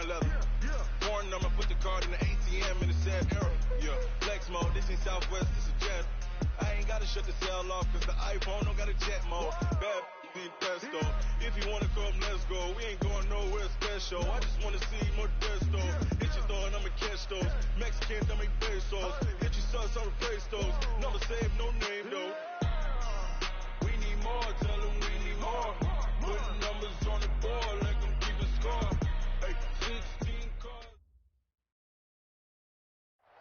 tan leather. Foreign number, put the card in the ATM in the sad era. Yeah, flex mode, this ain't Southwest, this is Jet. I ain't gotta shut the cell off, cause the iPhone don't got a jet mode. Bad be pesto. If you wanna come, let's go. We ain't going nowhere special. I just wanna see more Modesto. Hit your door and I'ma catch those. Mexicans, I make pesos. Hit your sons, I'ma praise those. Never save no name though. We need more, tell them we need more. Putting numbers on the board, like them keeping score. Hey, 16 cars.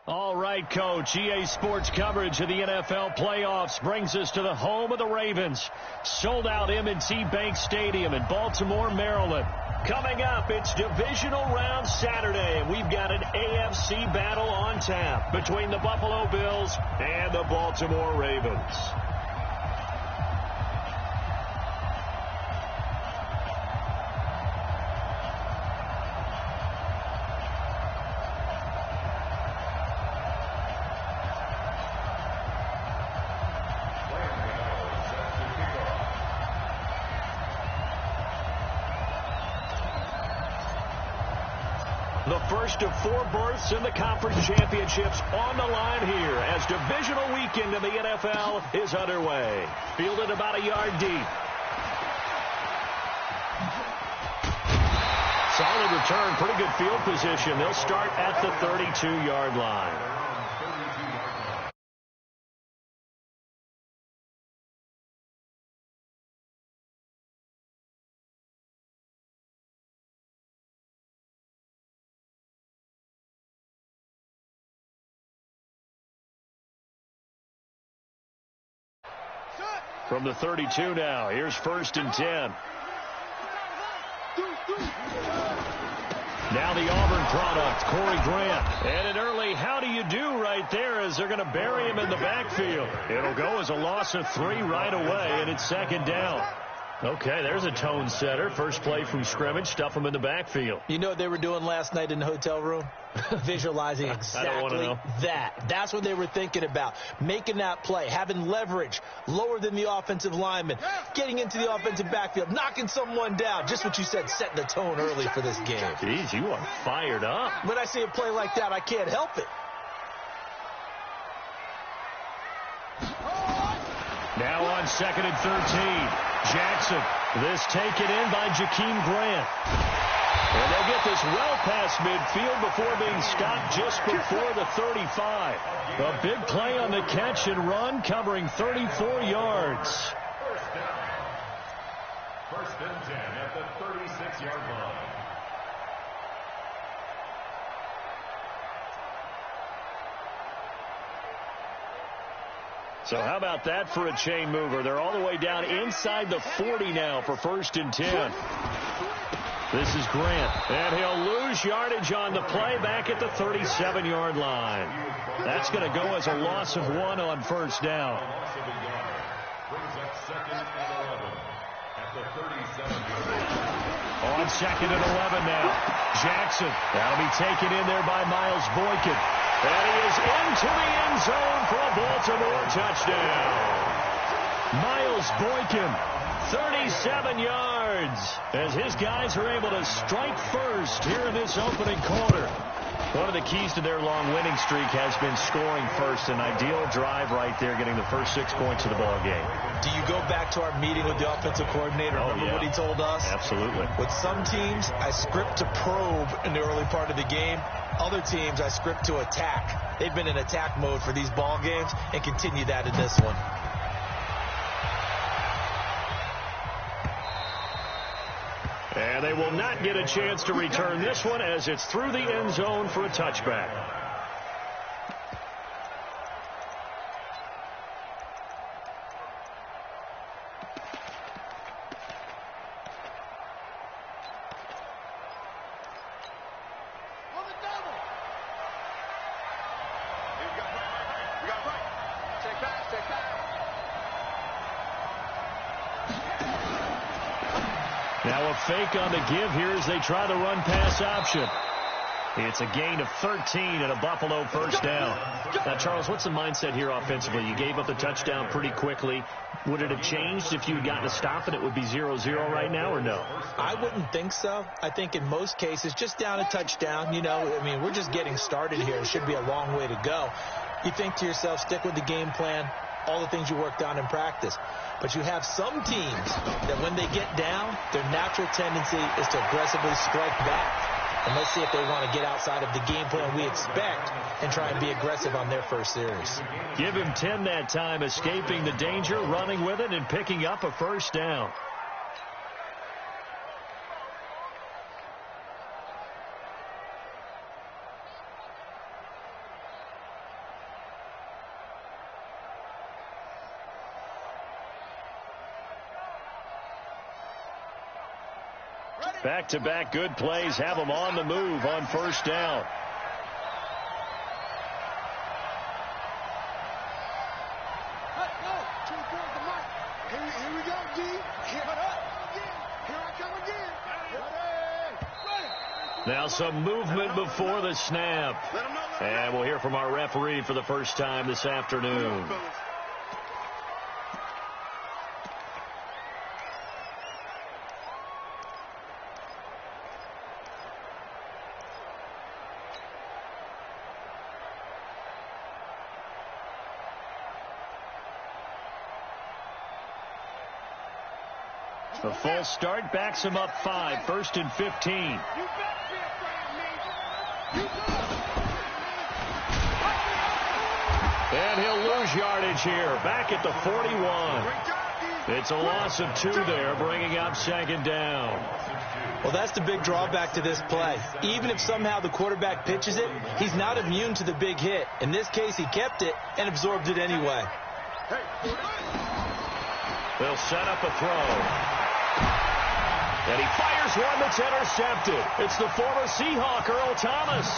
All right, Coach. EA Sports coverage of the NFL playoffs brings us to the home of the Ravens. Sold out M&T Bank Stadium in Baltimore, Maryland. Coming up, it's divisional round Saturday, and we've got an AFC battle on tap between the Buffalo Bills and the Baltimore Ravens. The first of 4 berths in the conference championships on the line here as divisional weekend in the NFL is underway. Fielded about a yard deep. Solid return, pretty good field position. They'll start at the 32-yard line. From the 32 now, here's 1st and 10. Now the Auburn product, Corey Grant. And an early how do you do right there as they're going to bury him in the backfield. It'll go as a loss of 3 right away, and it's 2nd down. Okay, there's a tone setter. First play from scrimmage, stuff him in the backfield. You know what they were doing last night in the hotel room? Visualizing exactly that. That's what they were thinking about. Making that play, having leverage, lower than the offensive lineman, getting into the offensive backfield, knocking someone down. Just what you said, setting the tone early for this game. Jeez, you are fired up. When I see a play like that, I can't help it. Now on 2nd and 13. Jackson, this taken in by Jakeem Grant. And they'll get this well past midfield before being stopped just before the 35. A big play on the catch and run, covering 34 yards. First and 10 at the 36-yard line. So how about that for a chain mover? They're all the way down inside the 40 now for 1st and 10. This is Grant, and he'll lose yardage on the play back at the 37-yard line. That's going to go as a loss of 1 on 1st down. Brings up 2nd and 11 at the 37-yard line. On 2nd and 11 now. Jackson, that'll be taken in there by Miles Boykin. And he is into the end zone for a Baltimore touchdown. Miles Boykin, 37 yards, as his guys are able to strike first here in this opening quarter. One of the keys to their long winning streak has been scoring first. An ideal drive right there, getting the first 6 points of the ball game. Do you go back to our meeting with the offensive coordinator? Remember what he told us? Absolutely. With some teams, I script to probe in the early part of the game. Other teams, I script to attack. They've been in attack mode for these ball games and continue that in this one. And they will not get a chance to return this one as it's through the end zone for a touchback. Now a fake on the give here as they try the run-pass option. It's a gain of 13 and a Buffalo first down. Now, Charles, what's the mindset here offensively? You gave up the touchdown pretty quickly. Would it have changed if you had gotten a stop and it would be 0-0 right now, or no? I wouldn't think so. I think in most cases, just down a touchdown, we're just getting started here. It should be a long way to go. You think to yourself, stick with the game plan, all the things you worked on in practice. But you have some teams that when they get down, their natural tendency is to aggressively strike back. And let's see if they want to get outside of the game plan we expect and try and be aggressive on their first series. Give him 10 that time, escaping the danger, running with it, and picking up a first down. Back-to-back good plays have them on the move on first down. Here we go, D. Here I come again. Now some movement before the snap. And we'll hear from our referee for the first time this afternoon. The false start backs him up 5, 1st and 15. And he'll lose yardage here, back at the 41. It's a loss of 2 there, bringing up second down. Well, that's the big drawback to this play. Even if somehow the quarterback pitches it, he's not immune to the big hit. In this case, he kept it and absorbed it anyway. They'll set up a throw. And he fires one that's intercepted. It's the former Seahawk, Earl Thomas.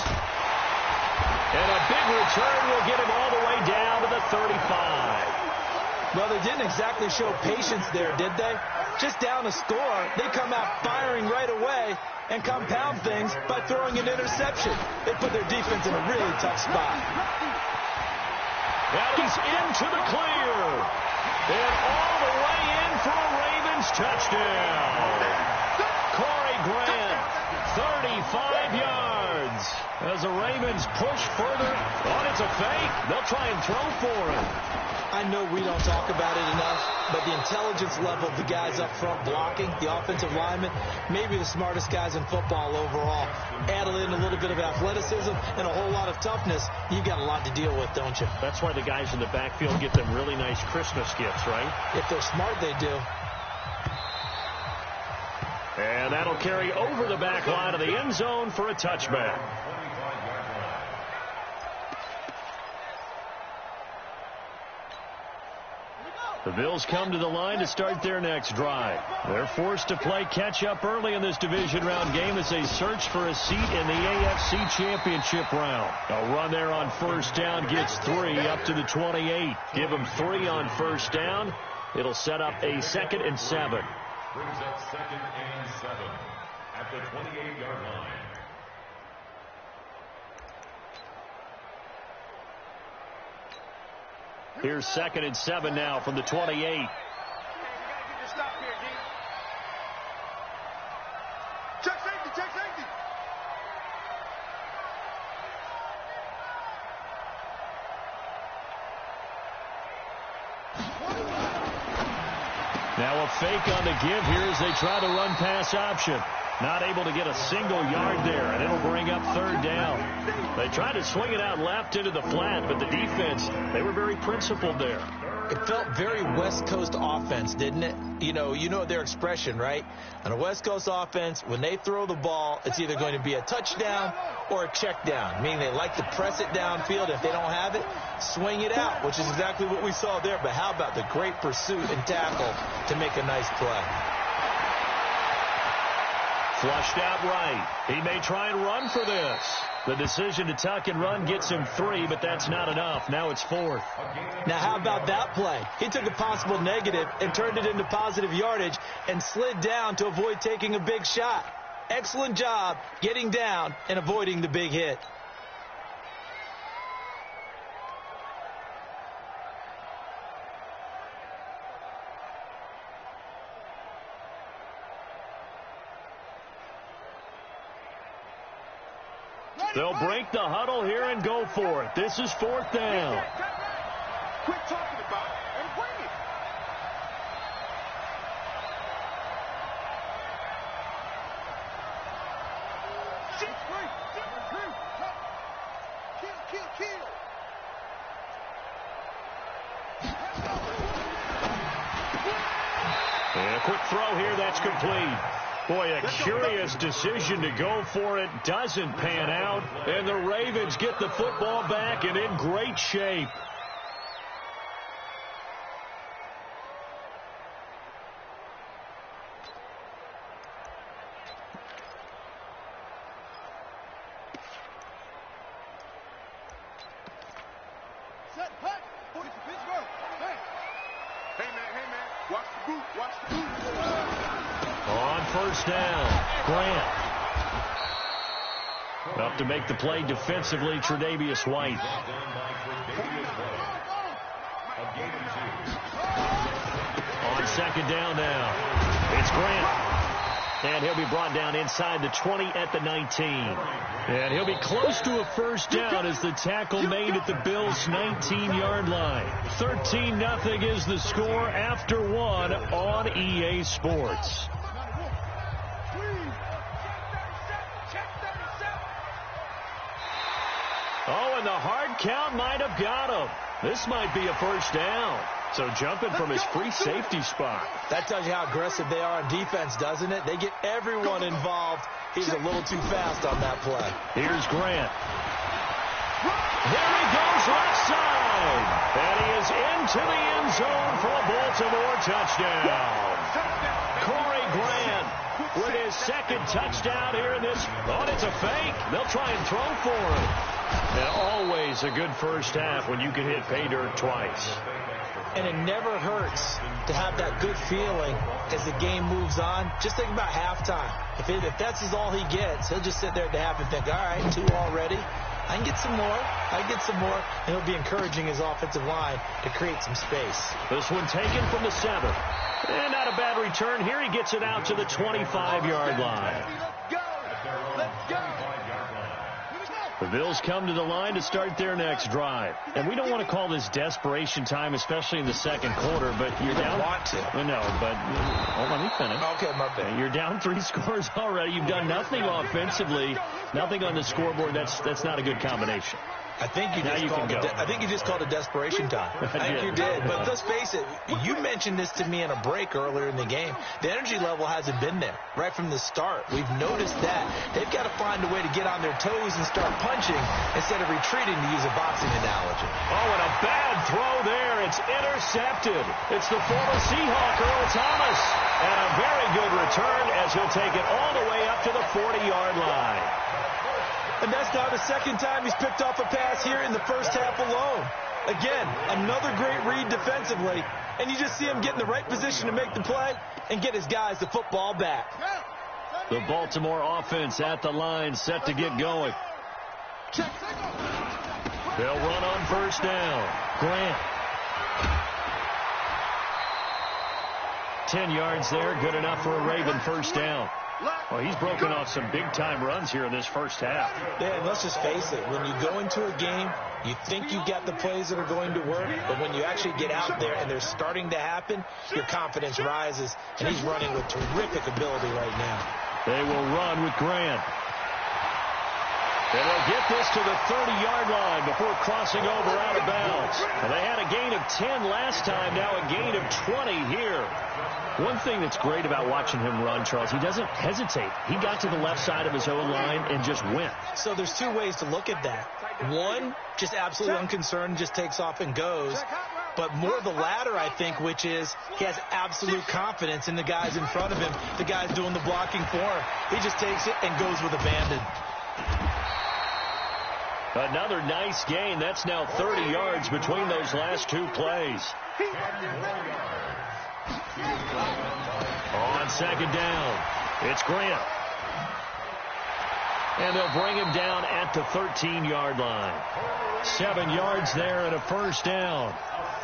And a big return will get him all the way down to the 35. Well, they didn't exactly show patience there, did they? Just down a score, they come out firing right away and compound things by throwing an interception. They put their defense in a really tough spot. Now he's into the clear. And all the way in for a Ravens touchdown. Corey Grant, 35 yards. As the Ravens push further. Oh, it's a fake. They'll try and throw for him. I know we don't talk about it enough, but the intelligence level of the guys up front blocking, the offensive linemen, maybe the smartest guys in football overall. Add in a little bit of athleticism and a whole lot of toughness, you've got a lot to deal with, don't you? That's why the guys in the backfield get them really nice Christmas gifts, right? If they're smart, they do. And that'll carry over the back line of the end zone for a touchback. The Bills come to the line to start their next drive. They're forced to play catch-up early in this division round game as they search for a seat in the AFC Championship round. A run there on first down gets 3 up to the 28. Give them 3 on first down. It'll set up a 2nd and 7. Brings up 2nd and 7 at the 28-yard line. Here's 2nd and 7 now from the 28. You gotta get your stop here, D. Check safety, check safety. Now a fake on the give here as they try to run pass option. Not able to get a single yard there, and it'll bring up 3rd down. They tried to swing it out left into the flat, but the defense, they were very principled there. It felt very West Coast offense, didn't it? You know their expression, right? On a West Coast offense, when they throw the ball, it's either going to be a touchdown or a check down, meaning they like to press it downfield. If they don't have it, swing it out, which is exactly what we saw there. But how about the great pursuit and tackle to make a nice play? Flushed out right. He may try and run for this. The decision to tuck and run gets him 3, but that's not enough. Now it's 4th. Now how about that play? He took a possible negative and turned it into positive yardage and slid down to avoid taking a big shot. excellent job getting down and avoiding the big hit. They'll break the huddle here and go for it. This is 4th down. Quit talking about it and bring it. Kill. And a quick throw here, that's complete. Boy, a curious decision to go for it. Doesn't pan out. And the Ravens get the football back and in great shape. Set, hut. It's Pittsburgh. Hey, man. Watch the boot. On 1st down, Grant. Up to make the play defensively, Tre'Davious White. On 2nd down now, it's Grant. And he'll be brought down inside the 20 at the 19. And he'll be close to a 1st down as the tackle made at the Bills' 19-yard line. 13-0 is the score after 1 on EA Sports. Oh, and the hard count might have got him. This might be a 1st down. So jumping from his free safety spot. That tells you how aggressive they are on defense, doesn't it? They get everyone involved. He's a little too fast on that play. Here's Grant. There he goes left side. And he is into the end zone for a Baltimore touchdown. Corey Grant with his 2nd touchdown here in this. Oh, it's a fake. They'll try and throw for him. And always a good 1st half when you can hit pay dirt twice. And it never hurts to have that good feeling as the game moves on. Just think about halftime. If that's all he gets, he'll just sit there at the half and think, all right, 2 already. I can get some more. And he'll be encouraging his offensive line to create some space. This one taken from the 7. And not a bad return. Here he gets it out to the 25-yard line. Let's go. The Bills come to the line to start their next drive. And we don't want to call this desperation time, especially in the 2nd quarter, but you're down. Want to. No, but let me finish. Okay, my bad. You're down 3 scores already. You've done nothing offensively, nothing on the scoreboard. That's not a good combination. I think you just called it desperation time. I think you did. But let's face it, you mentioned this to me in a break earlier in the game. The energy level hasn't been there right from the start. We've noticed that. They've got to find a way to get on their toes and start punching instead of retreating, to use a boxing analogy. Oh, and a bad throw there. It's intercepted. It's the former Seahawk, Earl Thomas. And a very good return as he'll take it all the way up to the 40-yard line. And that's now the 2nd time he's picked off a pass here in the 1st half alone. Again, another great read defensively. And you just see him get in the right position to make the play and get his guys the football back. The Baltimore offense at the line, set to get going. They'll run on 1st down. Grant. 10 yards there, good enough for a Raven 1st down. Well, he's broken off some big-time runs here in this 1st half. Yeah, and let's just face it. When you go into a game, you think you've got the plays that are going to work, but when you actually get out there and they're starting to happen, your confidence rises, and he's running with terrific ability right now. They will run with Grant. And they'll get this to the 30-yard line before crossing over out of bounds. And they had a gain of 10 last time, now a gain of 20 here. One thing that's great about watching him run, Charles, he doesn't hesitate. He got to the left side of his own line and just went. So there's 2 ways to look at that. One, just absolutely unconcerned, just takes off and goes. But more the latter, I think, which is he has absolute confidence in the guys in front of him, the guys doing the blocking for him. He just takes it and goes with abandon. Another nice gain. That's now 30 yards between those last 2 plays. On 2nd down, it's Grant. And they'll bring him down at the 13-yard line. 7 yards there and a first down.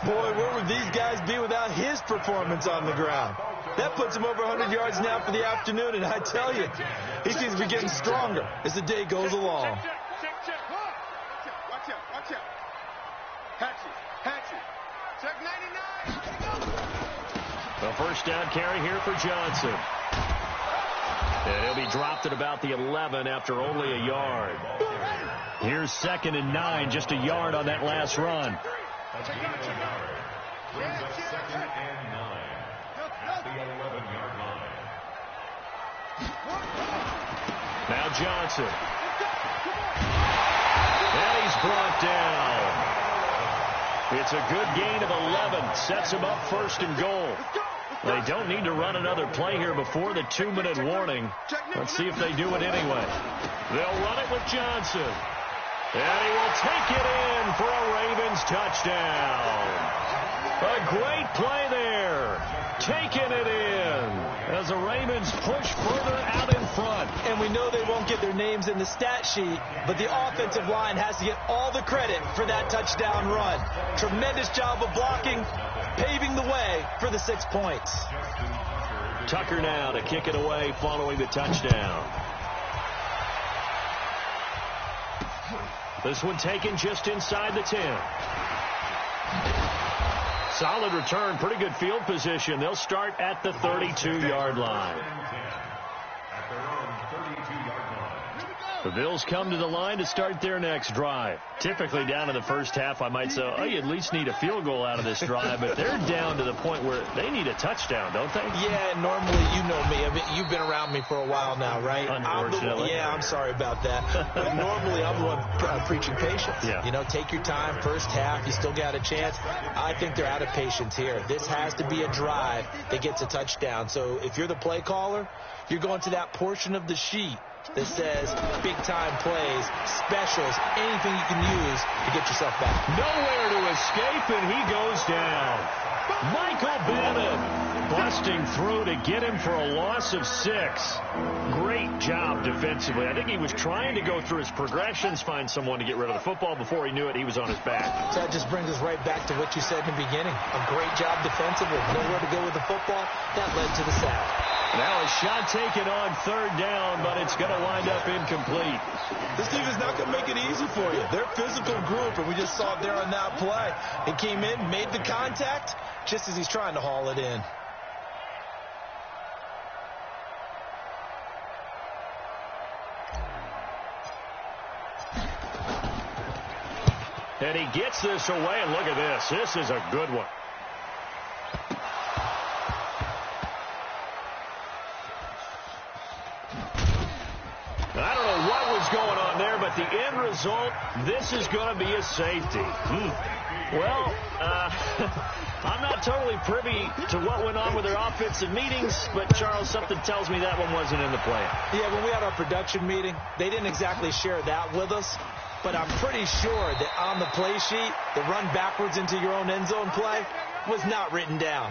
Boy, where would these guys be without his performance on the ground? That puts him over 100 yards now for the afternoon, and I tell you, he seems to be getting stronger as the day goes along. Watch out. Hatchet. Check 99. The first down carry here for Johnson. And he'll be dropped at about the 11 after only a yard. Here's 2nd and 9, just a yard on that last run. Brings up 2nd and 9 at the 11-yard line. Now Johnson. And he's brought down. It's a good gain of 11. Sets him up 1st and goal. They don't need to run another play here before the 2-minute warning. Let's see if they do it anyway. They'll run it with Johnson. And he will take it in for a Ravens touchdown. A great play there. Taking it in as the Ravens push further out in front. And we know they won't get their names in the stat sheet, but the offensive line has to get all the credit for that touchdown run. Tremendous job of blocking, paving the way for the 6 points. Tucker now to kick it away following the touchdown. This one taken just inside the 10. Solid return, pretty good field position. They'll start at the 32-yard line. At their own 32-yard line. The Bills come to the line to start their next drive. Typically down in the first half, I might say, oh, you at least need a field goal out of this drive, but they're down to the point where they need a touchdown, don't they? Yeah, normally, you know me. I mean, you've been around me for a while now, right? Unfortunately. I'm sorry about that. But normally, I'm the one preaching patience. Yeah. You know, take your time. First half, you still got a chance. I think they're out of patience here. This has to be a drive that gets a touchdown. So if you're the play caller, you're going to that portion of the sheet that says big-time plays, specials, anything you can use to get yourself back. Nowhere to escape, and he goes down. Michael Bennett busting through to get him for a loss of 6. Great job defensively. I think he was trying to go through his progressions, find someone to get rid of the football. Before he knew it, he was on his back. So that just brings us right back to what you said in the beginning. A great job defensively. Nowhere to go with the football. That led to the sack. Now a shot taken on 3rd down, but it's going to wind up incomplete. This team is not going to make it easy for you. They're a physical group, and we just saw it there on that play. He came in, made the contact, just as he's trying to haul it in. And he gets this away, and look at this. This is a good one. I don't know what was going on there, but the end result, this is going to be a safety. Well, I'm not totally privy to what went on with their offensive meetings, but, Charles, something tells me that one wasn't in the plan. Yeah, when we had our production meeting, they didn't exactly share that with us, but I'm pretty sure that on the play sheet, the run backwards into your own end zone play was not written down.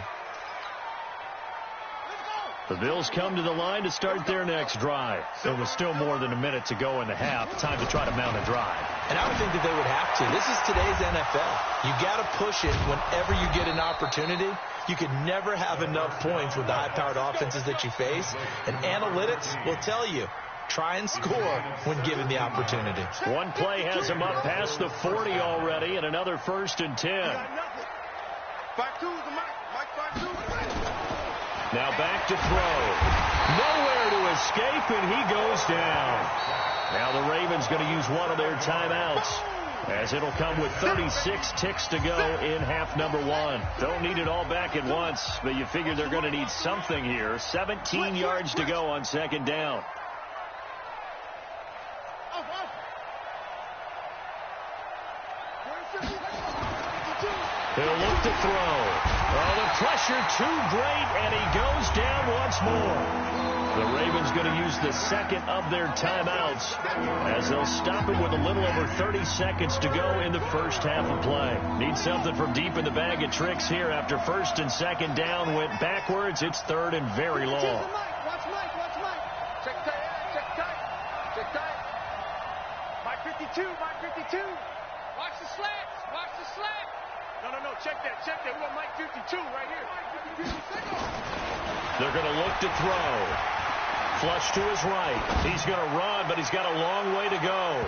The Bills come to the line to start their next drive. There was still more than a minute to go in the half. Time to try to mount a drive. And I would think that they would have to. This is today's NFL. You got to push it whenever you get an opportunity. You can never have enough points with the high-powered offenses that you face. And analytics will tell you, try and score when given the opportunity. One play has him up past the 40 already, and another 1st and 10. Now back to throw. Nowhere to escape, and he goes down. Now the Ravens going to use one of their timeouts, as it'll come with 36 ticks to go in half number 1. Don't need it all back at once, but you figure they're going to need something here. 17 yards to go on 2nd down. He'll look to throw. Oh, the pressure too great, and he goes down once more. The Ravens going to use the 2nd of their timeouts, as they'll stop it with a little over 30 seconds to go in the first half of play. Need something from deep in the bag of tricks here after 1st and 2nd down went backwards. It's 3rd and very long. Watch Mike. Check tight. Check tight. 52, Mike 52. Watch the slats. Watch the slats. No, check that. We want Mike 52 right here. Mike 52, They're going to look to throw. Flush to his right. He's going to run, but he's got a long way to go.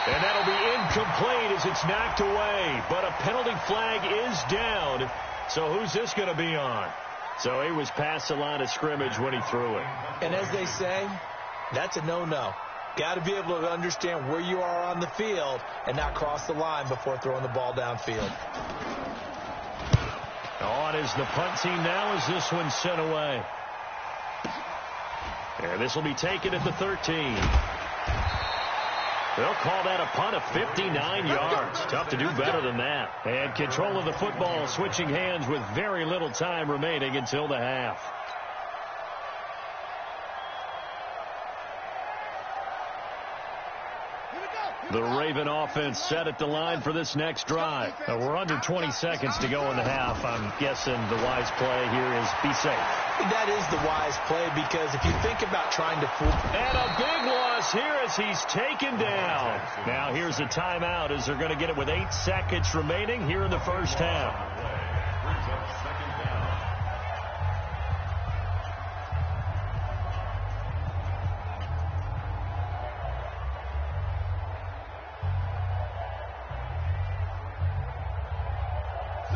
And that'll be incomplete as it's knocked away. But a penalty flag is down. So who's this going to be on? So he was past the line of scrimmage when he threw it. And as they say, that's a no-no. Got to be able to understand where you are on the field and not cross the line before throwing the ball downfield. On is the punt team now as this one's sent away. And this will be taken at the 13. They'll call that a punt of 59 yards. Tough to do better than that. And control of the football switching hands with very little time remaining until the half. The Raven offense set at the line for this next drive. We're under 20 seconds to go in the half. I'm guessing the wise play here is be safe. That is the wise play because if you think about trying to fool. And a big loss here as he's taken down. Now here's a timeout as they're going to get it with 8 seconds remaining here in the first half.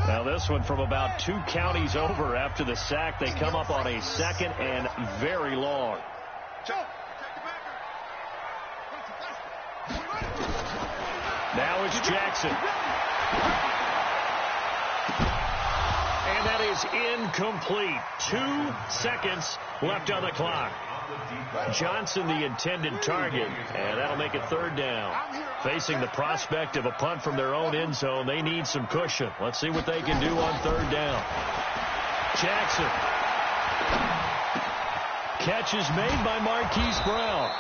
Now this one from about 2 counties over after the sack. They come up on a second and very long. Now it's Jackson. And that is incomplete. 2 seconds left on the clock. Johnson the intended target, and that'll make it third down. Facing the prospect of a punt from their own end zone, they need some cushion. Let's see what they can do on third down. Jackson. Catch is made by Marquise Brown.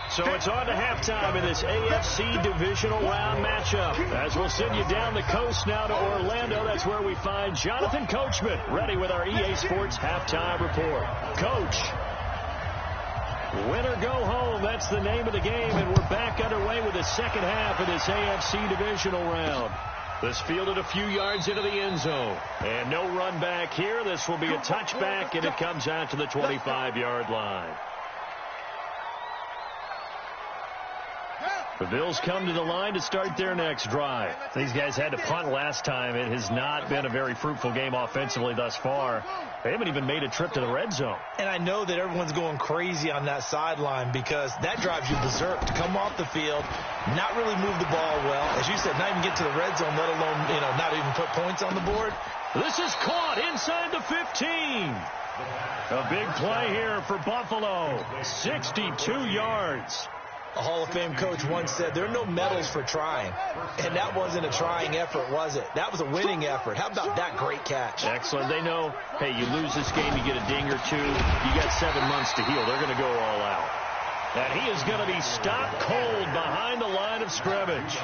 So it's on to halftime in this AFC divisional round matchup. As we'll send you down the coast now to Orlando, that's where we find Jonathan Coachman, ready with our EA Sports halftime report. Coach, win or go home, that's the name of the game, and we're back underway with the second half of this AFC divisional round. This fielded a few yards into the end zone. And no run back here. This will be a touchback, and it comes out to the 25-yard line. The Bills come to the line to start their next drive. These guys had to punt last time. It has not been a very fruitful game offensively thus far. They haven't even made a trip to the red zone. And I know that everyone's going crazy on that sideline because that drives you berserk to come off the field, not really move the ball well. As you said, not even get to the red zone, let alone, not even put points on the board. This is caught inside the 15. A big play here for Buffalo. 62 yards. A Hall of Fame coach once said there are no medals for trying. And that wasn't a trying effort, was it? That was a winning effort. How about that great catch? Excellent. They know, hey, you lose this game, you get a ding or two. You got 7 months to heal. They're going to go all out. And he is going to be stopped cold behind the line of scrimmage.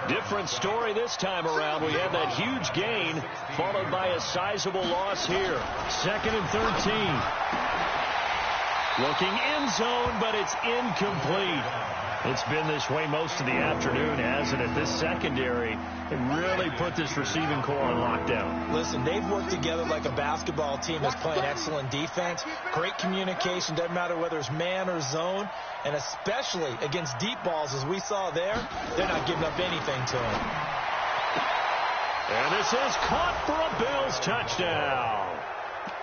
Different story this time around. We had that huge gain followed by a sizable loss here. 2nd and 13. Looking end zone, but it's incomplete. It's been this way most of the afternoon, hasn't it? This secondary, it really put this receiving core on lockdown. Listen, they've worked together like a basketball team that's playing excellent defense. Great communication, doesn't matter whether it's man or zone. And especially against deep balls, as we saw there, they're not giving up anything to them. And this is caught for a Bills touchdown.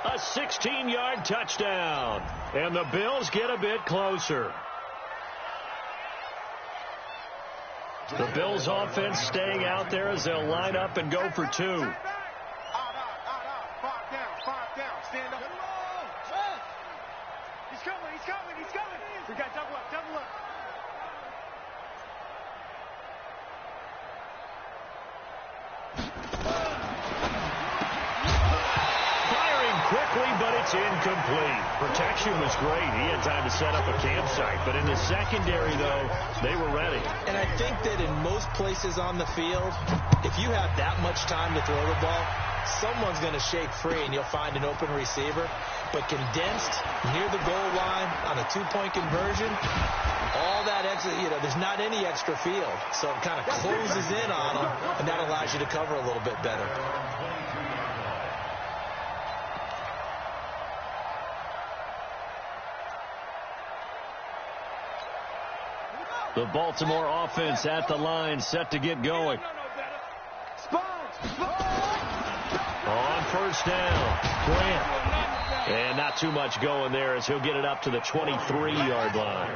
A 16-yard touchdown. And the Bills get a bit closer. The Bills offense staying out there as they'll line up and go for 2. 5 down. Stand up. He's coming. We got double up. Quickly, but it's incomplete. Protection was great. He had time to set up a campsite. But in the secondary, though, they were ready. And I think that in most places on the field, if you have that much time to throw the ball, someone's going to shake free and you'll find an open receiver. But condensed near the goal line on a 2-point conversion, all that there's not any extra field, so it kind of closes in on them, and that allows you to cover a little bit better. The Baltimore offense at the line, set to get going. On first down, Grant. And not too much going there as he'll get it up to the 23-yard line.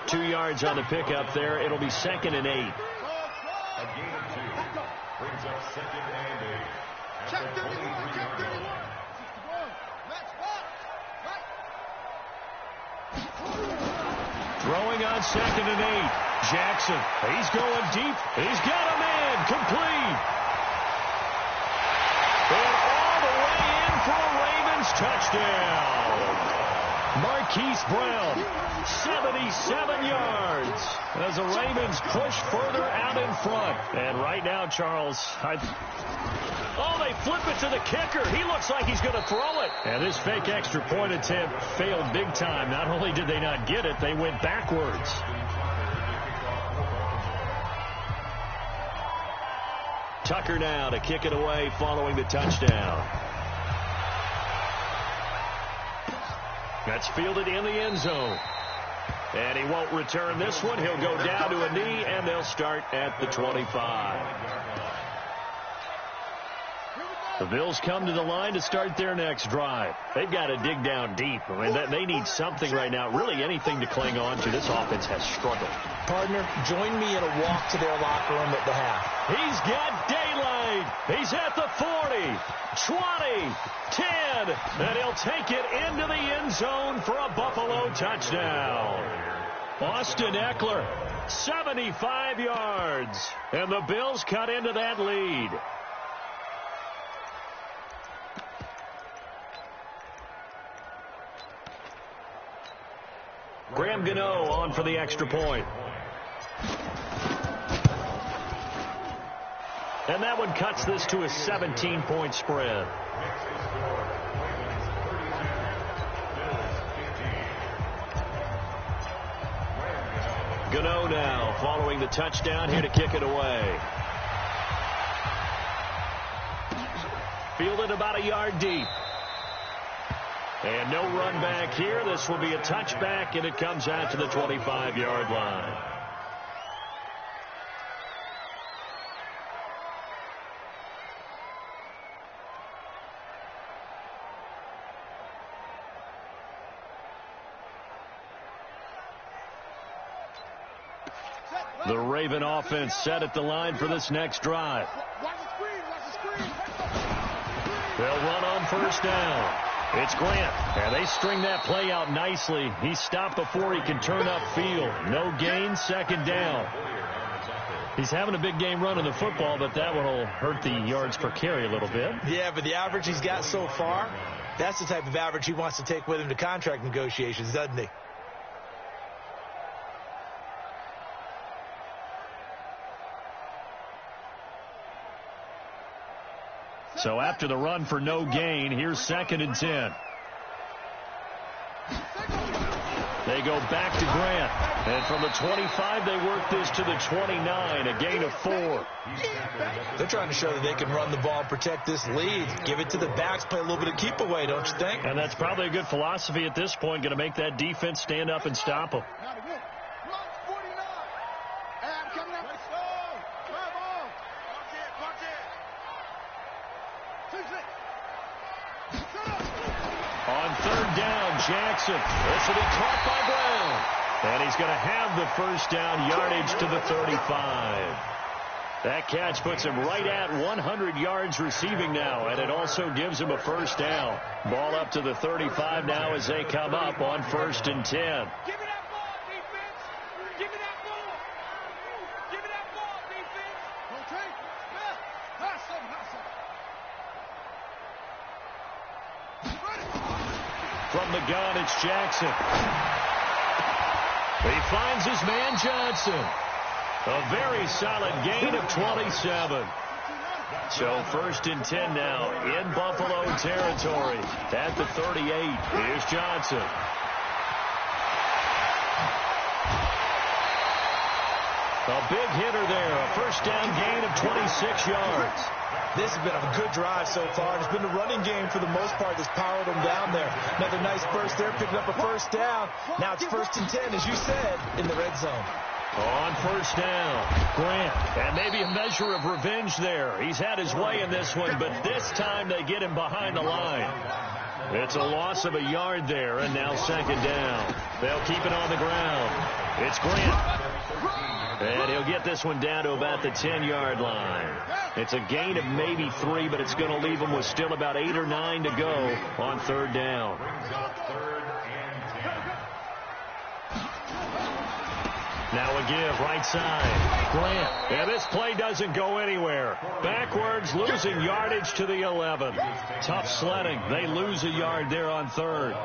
2 yards on the pickup there. It'll be 2nd and 8. A gain of 2 brings up 2nd and 8. Check 31, check 31. Throwing on 2nd and 8. Jackson, he's going deep. He's got a man complete. And all the way in for a Ravens touchdown. Marquise Brown, 77 yards as the Ravens push further out in front. And right now, Charles, they flip it to the kicker. He looks like he's going to throw it. And this fake extra point attempt failed big time. Not only did they not get it, they went backwards. Tucker now to kick it away following the touchdown. That's fielded in the end zone. And he won't return this one. He'll go down to a knee, and they'll start at the 25. The Bills come to the line to start their next drive. They've got to dig down deep. I mean, they need something right now, really anything to cling on to. This offense has struggled. Partner, join me in a walk to their locker room at the half. He's got daylight. He's at the 40, 20, 10, and he'll take it into the end zone for a Buffalo touchdown. Austin Eckler, 75 yards, and the Bills cut into that lead. Graham Gano on for the extra point. And that one cuts this to a 17-point spread. Gano now following the touchdown here to kick it away. Fielded about a yard deep. And no run back here. This will be a touchback, and it comes out to the 25-yard line. The Raven offense set at the line for this next drive. They'll run on first down. It's Grant, and they string that play out nicely. He's stopped before he can turn upfield. No gain, 2nd down. He's having a big game running the football, but that one will hurt the yards per carry a little bit. Yeah, but the average he's got so far, that's the type of average he wants to take with him to contract negotiations, doesn't he? So after the run for no gain, here's 2nd and 10. They go back to Grant. And from the 25, they work this to the 29, a gain of 4. They're trying to show that they can run the ball and protect this lead. Give it to the backs, play a little bit of keep away, don't you think? And that's probably a good philosophy at this point, going to make that defense stand up and stop them. On 3rd down, Jackson. This will be caught by Brown. And he's going to have the first down, yardage to the 35. That catch puts him right at 100 yards receiving now, and it also gives him a first down. Ball up to the 35 now as they come up on 1st and 10. Give me that ball, defense. Give me that ball. Give me that ball, defense. Okay. Hustle. From the gun, it's Jackson. He finds his man Johnson. A very solid gain of 27. So 1st and 10 now in Buffalo territory. At the 38, here's Johnson. A big hitter there. A first down gain of 26 yards. This has been a good drive so far. It's been a running game for the most part that's powered them down there. Another nice burst there, picking up a first down. Now it's 1st and 10, as you said, in the red zone. On first down, Grant. And maybe a measure of revenge there. He's had his way in this one, but this time they get him behind the line. It's a loss of a yard there, and now 2nd down. They'll keep it on the ground. It's Grant. And he'll get this one down to about the 10-yard line. It's a gain of maybe 3, but it's going to leave them with still about 8 or 9 to go on 3rd down. Now a give, right side. Grant. And this play doesn't go anywhere. Backwards, losing yardage to the 11. Tough sledding. They lose a yard there on 3rd.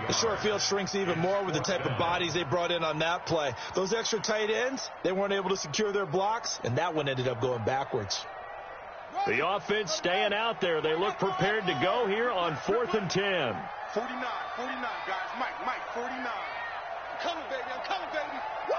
The short field shrinks even more with the type of bodies they brought in on that play. Those extra tight ends, they weren't able to secure their blocks, and that one ended up going backwards. The offense staying out there. They look prepared to go here on 4th and 10. 49, guys. Mike, 49. I'm coming, baby. Woo!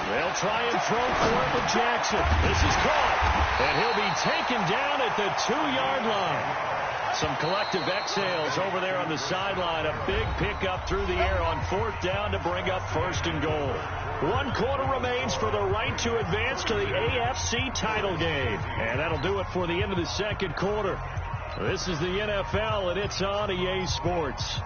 They'll try and throw for it with Jackson. This is caught, and he'll be taken down at the 2-yard line. Some collective exhales over there on the sideline. A big pickup through the air on 4th down to bring up 1st and goal. 1 quarter remains for the right to advance to the AFC title game. And that'll do it for the end of the 2nd quarter. This is the NFL, and it's on EA Sports.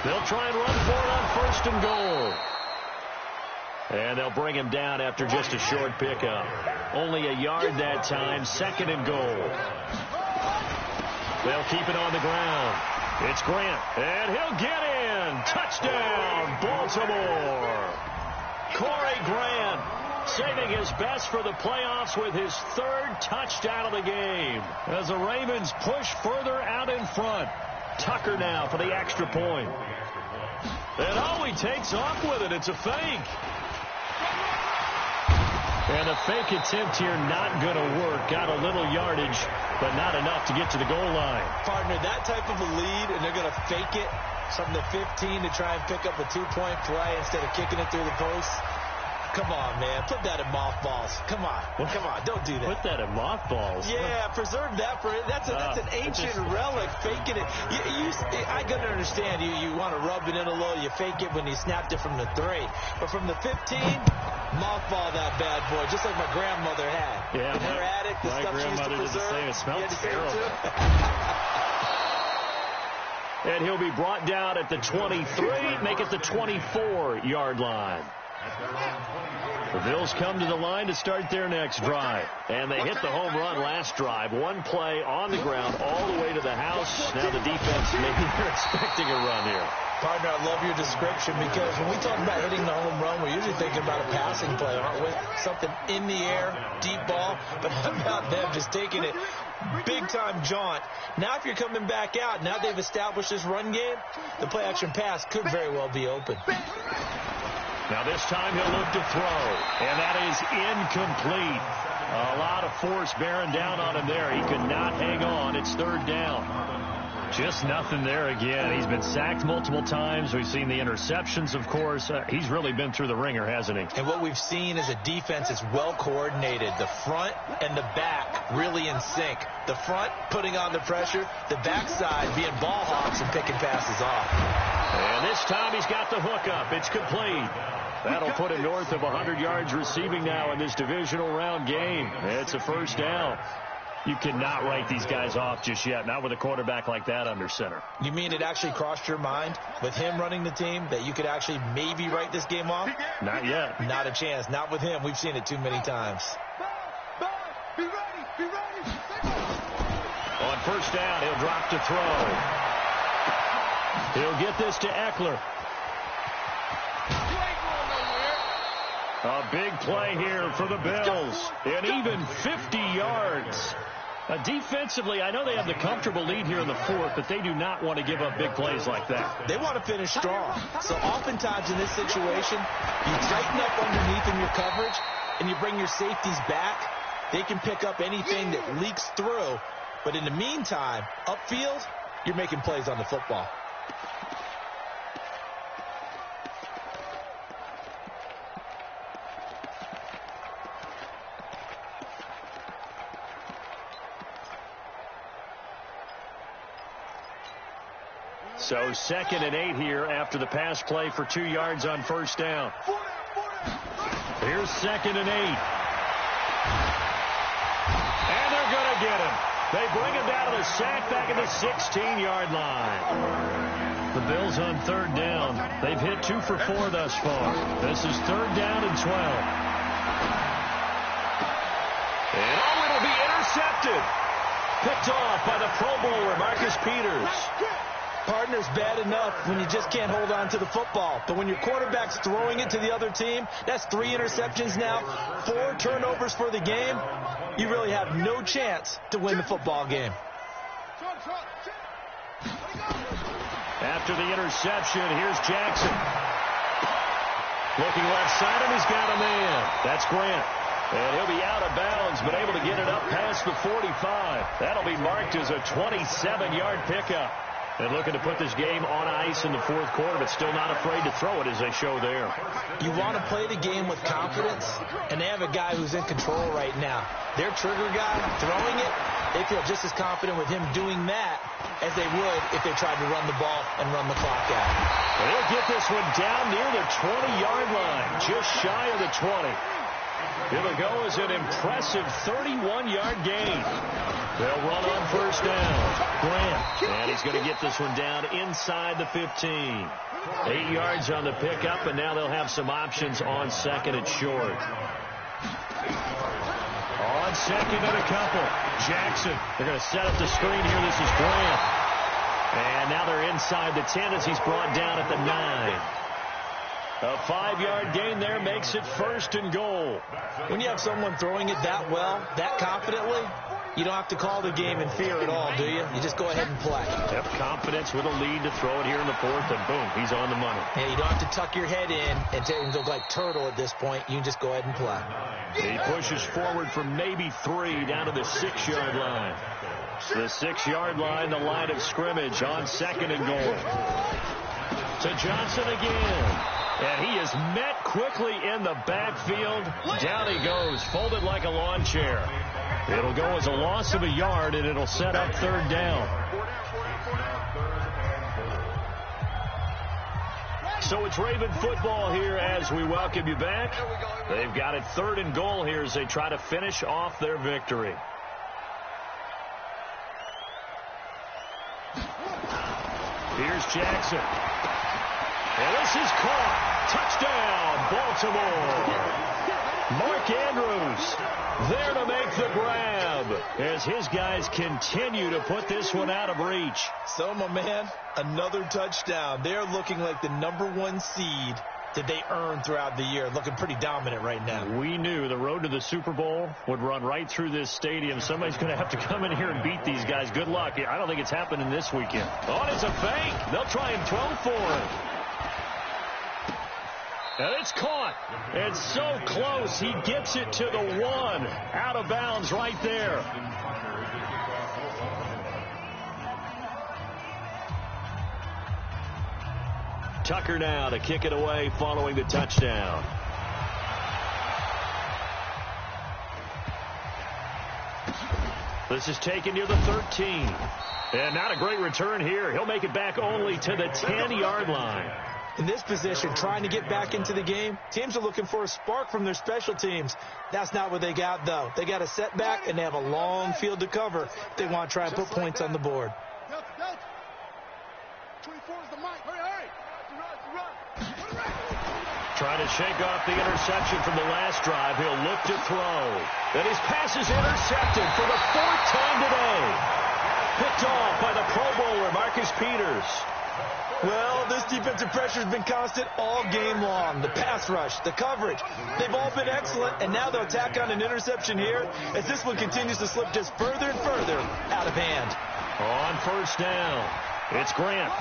They'll try and run for it on 1st and goal. And they'll bring him down after just a short pickup. Only a yard that time, 2nd and goal. They'll keep it on the ground. It's Grant, and he'll get in. Touchdown, Baltimore. Corey Grant saving his best for the playoffs with his 3rd touchdown of the game as the Ravens push further out in front. Tucker now for the extra point. And he takes off with it. It's a fake. And a fake attempt here not going to work. Got a little yardage, but not enough to get to the goal line. Partner, that type of a lead, and they're going to fake it from the 15 to try and pick up a 2-point play instead of kicking it through the post. Come on, man. Put that in mothballs. Come on. Don't do that. Put that in mothballs? Yeah, preserve that for it. That's an ancient relic, faking it. I got to understand. You want to rub it in a little. You fake it when you snapped it from the 3. But from the 15, mothball that bad boy, just like my grandmother had. Yeah. In her attic, the stuff she used to preserve. Did the same. It smells terrible. And he'll be brought down at the 23, make it the 24-yard line. The Bills come to the line to start their next drive. And they hit the home run last drive. 1 play on the ground all the way to the house. Now the defense, maybe they're expecting a run here. Partner, I love your description because when we talk about hitting the home run, we're usually thinking about a passing play, aren't we? Something in the air, deep ball. But how about them just taking it big-time jaunt? Now if you're coming back out, now they've established this run game, the play-action pass could very well be open. Now this time he'll look to throw, and that is incomplete. A lot of force bearing down on him there. He could not hang on. It's 3rd down. Just nothing there again. He's been sacked multiple times. We've seen the interceptions, of course. He's really been through the ringer, hasn't he? And what we've seen is a defense that's well coordinated. The front and the back really in sync. The front putting on the pressure, the backside being ball hawks and picking passes off. And this time he's got the hook up. It's complete. That'll put him north of 100 yards receiving now in this divisional round game. It's a 1st down. You cannot write these guys off just yet, not with a quarterback like that under center. You mean it actually crossed your mind with him running the team that you could actually maybe write this game off? Not yet. Not a chance. Not with him. We've seen it too many times. Be ready. On 1st down, he'll drop to throw. He'll get this to Eckler. A big play here for the Bills. And even 50 yards. Defensively, I know they have the comfortable lead here in the 4th, but they do not want to give up big plays like that. They want to finish strong. So oftentimes in this situation, you tighten up underneath in your coverage, and you bring your safeties back, They can pick up anything that leaks through. But in the meantime, upfield, you're making plays on the football. So 2nd and 8 here after the pass play for 2 yards on first down. Here's 2nd and 8. And they're going to get him. They bring him down to the sack back at the 16-yard line. The Bills on 3rd down. They've hit 2 for 4 thus far. This is 3rd down and 12. And it'll be intercepted. Picked off by the Pro Bowler, Marcus Peters. Partner's bad enough when you just can't hold on to the football. But when your quarterback's throwing it to the other team, that's 3 interceptions now, 4 turnovers for the game. You really have no chance to win the football game. After the interception, here's Jackson. Looking left side, and he's got a man. That's Grant. And he'll be out of bounds, but able to get it up past the 45. That'll be marked as a 27-yard pickup. And looking to put this game on ice in the 4th quarter, but still not afraid to throw it as they show there. You want to play the game with confidence, and they have a guy who's in control right now. Their trigger guy throwing it, they feel just as confident with him doing that as they would if they tried to run the ball and run the clock out. They'll get this one down near the 20-yard line, just shy of the 20. It'll go as an impressive 31-yard gain. They'll run on first down. Grant. And he's going to get this one down inside the 15. 8 yards on the pickup, and now they'll have some options on 2nd and short. On 2nd and a couple. Jackson. They're going to set up the screen here. This is Grant. And now they're inside the 10 as he's brought down at the 9. A 5-yard gain there makes it 1st and goal. When you have someone throwing it that well, that confidently, you don't have to call the game in fear at all, do you? You just go ahead and play. Have confidence with a lead to throw it here in the 4th, and boom, he's on the money. Yeah, you don't have to tuck your head in and look like turtle at this point. You can just go ahead and play. He pushes forward from maybe 3 down to the 6-yard line. The 6-yard line, the line of scrimmage on 2nd and goal. To Johnson again. And he is met quickly in the backfield. Down he goes, folded like a lawn chair. It'll go as a loss of a yard, and it'll set up 3rd down. So it's Raven football here as we welcome you back. They've got it 3rd and goal here as they try to finish off their victory. Here's Jackson. And this is caught. Touchdown, Baltimore. Mark Andrews there to make the grab as his guys continue to put this one out of reach. So, my man, another touchdown. They're looking like the #1 seed that they earned throughout the year. Looking pretty dominant right now. We knew the road to the Super Bowl would run right through this stadium. Somebody's going to have to come in here and beat these guys. Good luck. I don't think it's happening this weekend. Oh, it's a fake. They'll try and throw for him. And it's caught. It's so close. He gets it to the 1. Out of bounds right there. Tucker now to kick it away following the touchdown. This is taken near the 13. And not a great return here. He'll make it back only to the 10-yard line. In this position, trying to get back into the game, teams are looking for a spark from their special teams. That's not what they got, though. They got a setback, and they have a long field to cover if they want to try and put points on the board. 24 is the mic. Hurry. Trying to shake off the interception from the last drive. He'll look to throw. And his pass is intercepted for the 4th time today. Picked off by the Pro Bowler, Marcus Peters. Well, this defensive pressure has been constant all game long. The pass rush, the coverage, they've all been excellent, and now they'll tack on an interception here as this one continues to slip just further and further out of hand. On first down, it's Grant,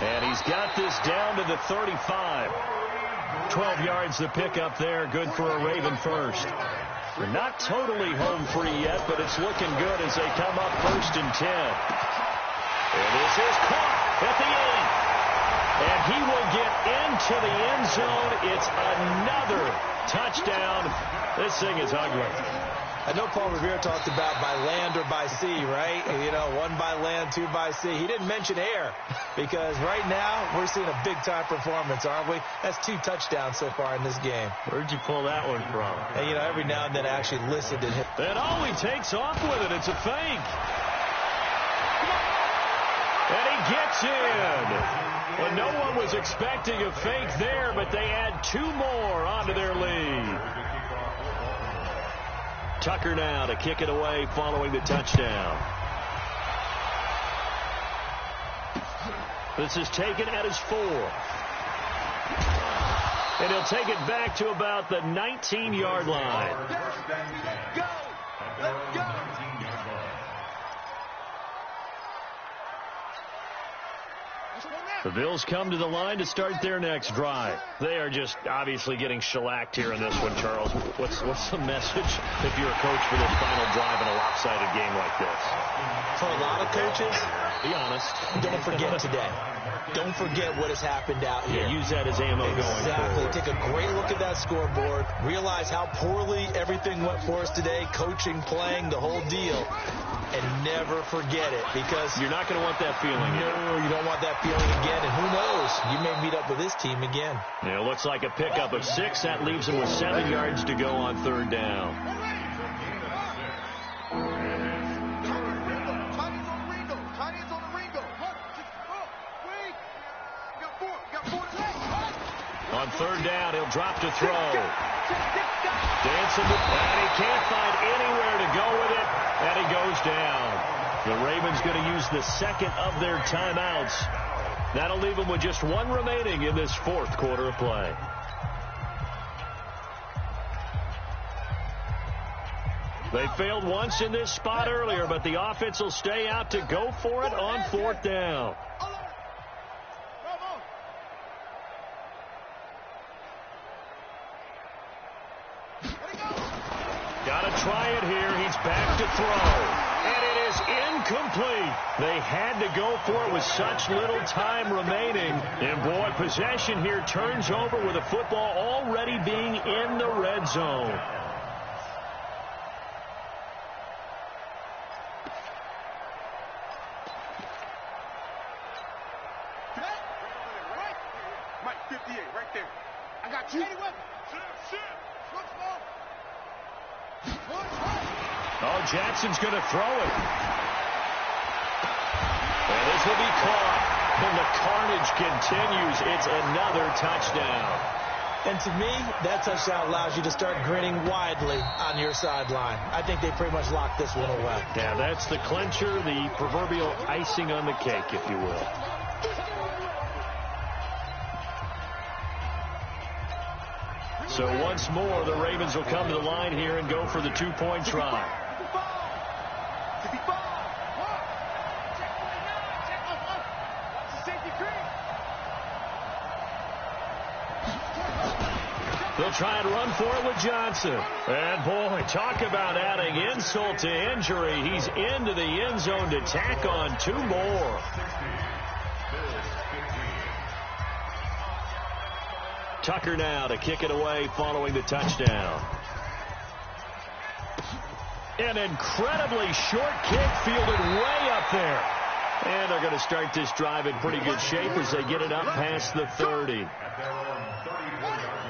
and he's got this down to the 35. 12 yards to pick up there, good for a Raven first. They're not totally home free yet, but it's looking good as they come up 1st and 10. And this is caught at the end. And he will get into the end zone. It's another touchdown. This thing is ugly. I know Paul Revere talked about by land or by sea, right? You know, 1 by land, 2 by sea. He didn't mention air because right now we're seeing a big-time performance, aren't we? That's 2 touchdowns so far in this game. Where'd you pull that one from? And, you know, every now and then I actually listened to him. And he takes off with it. It's a fake. And he gets in. And no one was expecting a fake there, but they add 2 more onto their lead. Tucker now to kick it away following the touchdown. This is taken at his 4. And he'll take it back to about the 19-yard line. Let's go! Let's go! The Bills come to the line to start their next drive. They are just obviously getting shellacked here in this one, Charles. What's the message if you're a coach for this final drive in a lopsided game like this? For a lot of coaches, be honest, don't forget today. Don't forget what has happened out here. Yeah, use that as ammo going forward. Exactly. Take a great look at that scoreboard. Realize how poorly everything went for us today, coaching, playing, the whole deal. And never forget it because you're not going to want that feeling. No, you don't want that feeling again. And who knows? You may meet up with this team again. Yeah, it looks like a pickup of 6. That leaves them with 7 yards to go on 3rd down. On 3rd down, he'll drop to throw. Dancing, and he can't find anywhere to go with it, and he goes down. The Ravens going to use the 2nd of their timeouts. That'll leave them with just 1 remaining in this 4th quarter of play. They failed once in this spot earlier, but the offense will stay out to go for it on 4th down. Got to try it here. He's back to throw. And it is incomplete. They had to go for it with such little time remaining. And, boy, possession here turns over with the football already being in the red zone. Mike, 58, right there. I got you. Oh, Jackson's going to throw it. And this will be caught. And the carnage continues. It's another touchdown. And to me, that touchdown allows you to start grinning widely on your sideline. I think they pretty much locked this one away. Yeah, that's the clincher, the proverbial icing on the cake, if you will. So once more, the Ravens will come to the line here and go for the 2-point try. They'll try and run for it with Johnson. And, boy, talk about adding insult to injury. He's into the end zone to tack on 2 more. Tucker now to kick it away following the touchdown. An incredibly short kick fielded way up there. And they're going to start this drive in pretty good shape as they get it up past the 30.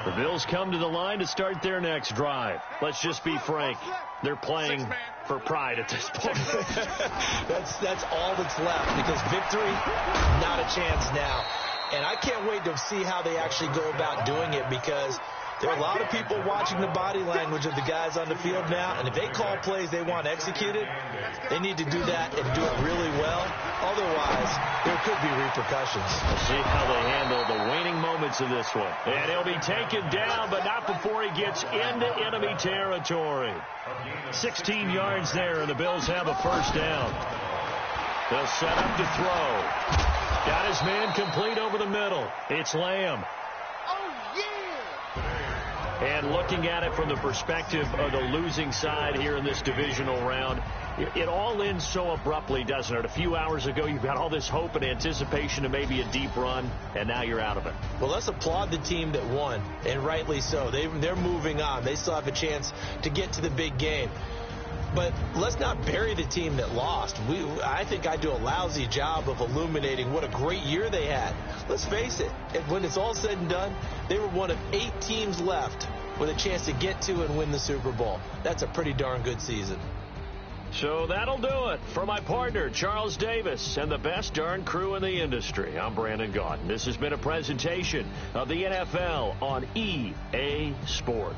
The Bills come to the line to start their next drive. Let's just be frank. They're playing for pride at this point. That's all that's left because victory, not a chance now. And I can't wait to see how they actually go about doing it because there are a lot of people watching the body language of the guys on the field now. And if they call plays they want executed, they need to do that and do it really well. Otherwise, there could be repercussions. We'll see how they handle the waning moments of this one. And he'll be taken down, but not before he gets into enemy territory. 16 yards there, and the Bills have a 1st down. They'll set up to throw. Got his man complete over the middle. It's Lamb. Oh, yeah! And looking at it from the perspective of the losing side here in this divisional round, it all ends so abruptly, doesn't it? A few hours ago, you've got all this hope and anticipation of maybe a deep run, and now you're out of it. Well, let's applaud the team that won, and rightly so. They're moving on. They still have a chance to get to the big game. But let's not bury the team that lost. I think I do a lousy job of illuminating what a great year they had. Let's face it, when it's all said and done, they were one of 8 teams left with a chance to get to and win the Super Bowl. That's a pretty darn good season. So that'll do it. For my partner, Charles Davis, and the best darn crew in the industry, I'm Brandon Gaudin. This has been a presentation of the NFL on EA Sports.